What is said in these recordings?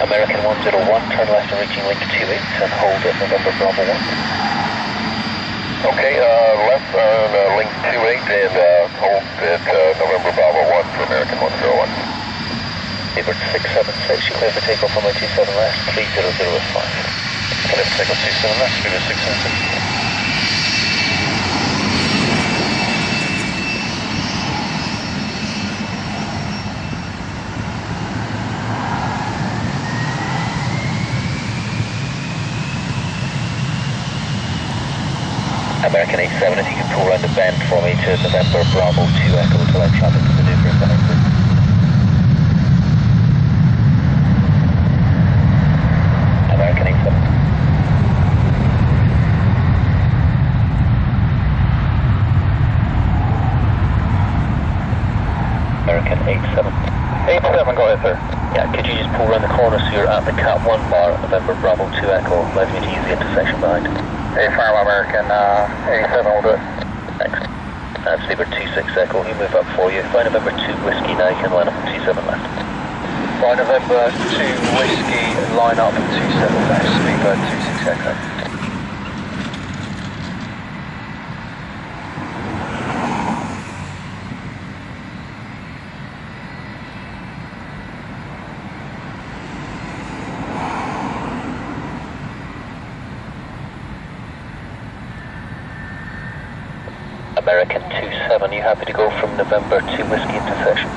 American 101, turn left and reaching link 28 and hold at November Bravo 1. Okay, left on link 28 and hold at November Bravo 1 for American 101. Livery 676, you clear for takeoff on my 27 left, 300 with 5. Clear for takeoff 27 left, Livery 676. American 87, if you can pull around the bend for me to November Bravo 2 Echo to let traffic maneuver in behind me. American 87. American 87. 87, go ahead, sir. Yeah, could you just pull around the corner so you're at the Cat 1 bar at November Bravo 2 Echo, allowing me to use the intersection behind. Farm American 87 will do it. Thanks. That's Livery 26 Echo, he'll move up for you. Fly November 2 Whiskey now, you can line up at 27 left. Fly November 2 Whiskey, line up 27 left, Speedbird 26 Echo. American 27, you happy to go from November 2 Whiskey intersection?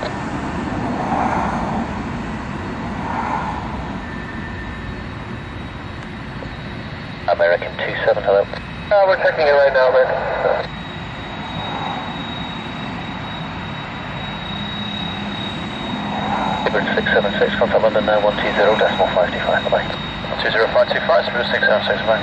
American 27, hello. We're checking it right now, man. Livery 676, contact London now 120.525, bye-bye. 120.525, Livery 676, bye.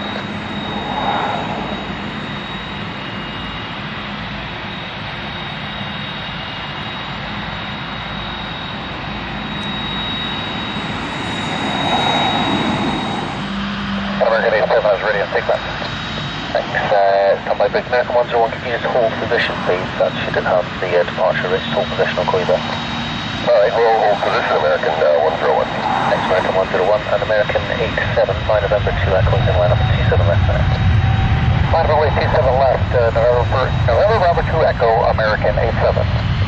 American 87 is ready, take that. Thanks. Stand by, Big American 101, can you just hold position, please? That should enhance the departure rates. Hold position, I'll call you back. Alright, we'll hold position, American 101. Thanks, American 101, and American 87, by November 2 Echo, you can line up at 27 left now. Line up at 27 left, November Bravo 2 Echo, American 87.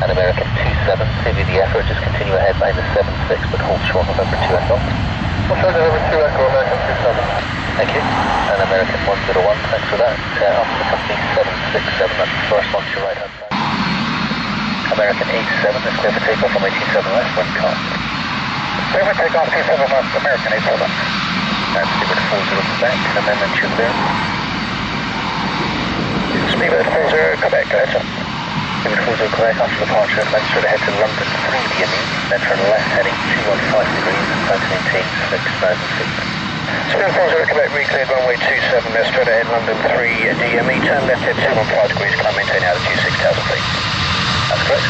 And American 27, save you the effort, just continue ahead behind the 76, but hold short November 2 Echo. We'll show November 2 Echo, American 27. Thank you. And American 101, thanks for that. Off the company 767, that's the first one to your right hand side. American 87, is clear for takeoff on my 27 left, one car. Clear for takeoff 27 left, American 87. And Speedbird 40 Quebec, and then mention there. Speedbird 40 Quebec, go ahead, sir. Speedbird 40 Quebec, after departure, flight straight ahead to London 3 DME, then turn left heading 215 degrees, and time to maintain 6,000 feet. Speedbird 40 Quebec, recleared runway 27, left straight ahead, London 3 DME, turn left at 215 degrees, climb maintain altitude 6,000 feet. That's correct.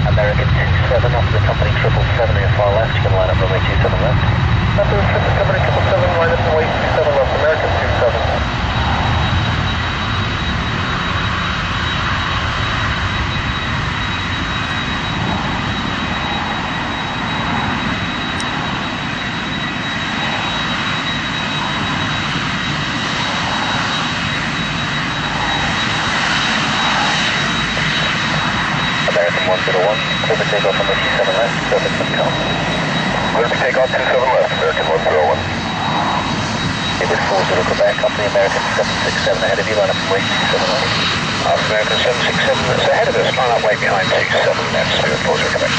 American 27 off the company 777 in your far left, you can line up runway 27 left. After the company 777, line up runway 27 left, American 27. American 101, clear for takeoff on the 27 left, perfect for the Clear for takeoff 27 left, American 101. Livery 40 Quebec, company American 767 ahead of you, line up and wait 27 left. After American 767 that's ahead of us, line up way behind 27 left, Livery 40 Quebec.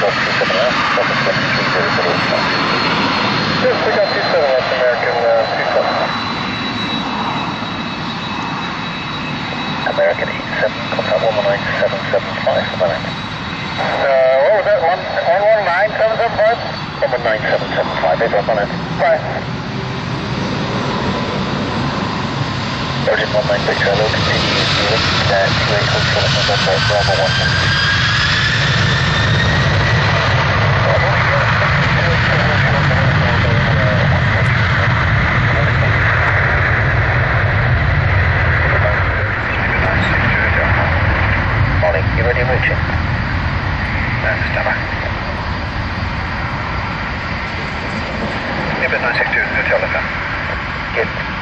got 27 left, Southern 2300. Yes, we got 27 left, American 27. American 87, contact 119775 for that. What was that, 119775? 119775, over on that. Right. Virgin 19 Victor, hello, continues to link 28 Hotel November, Bravo 1. Morning, you ready approaching? Stanna. Give it 962 Hotel FM. Good.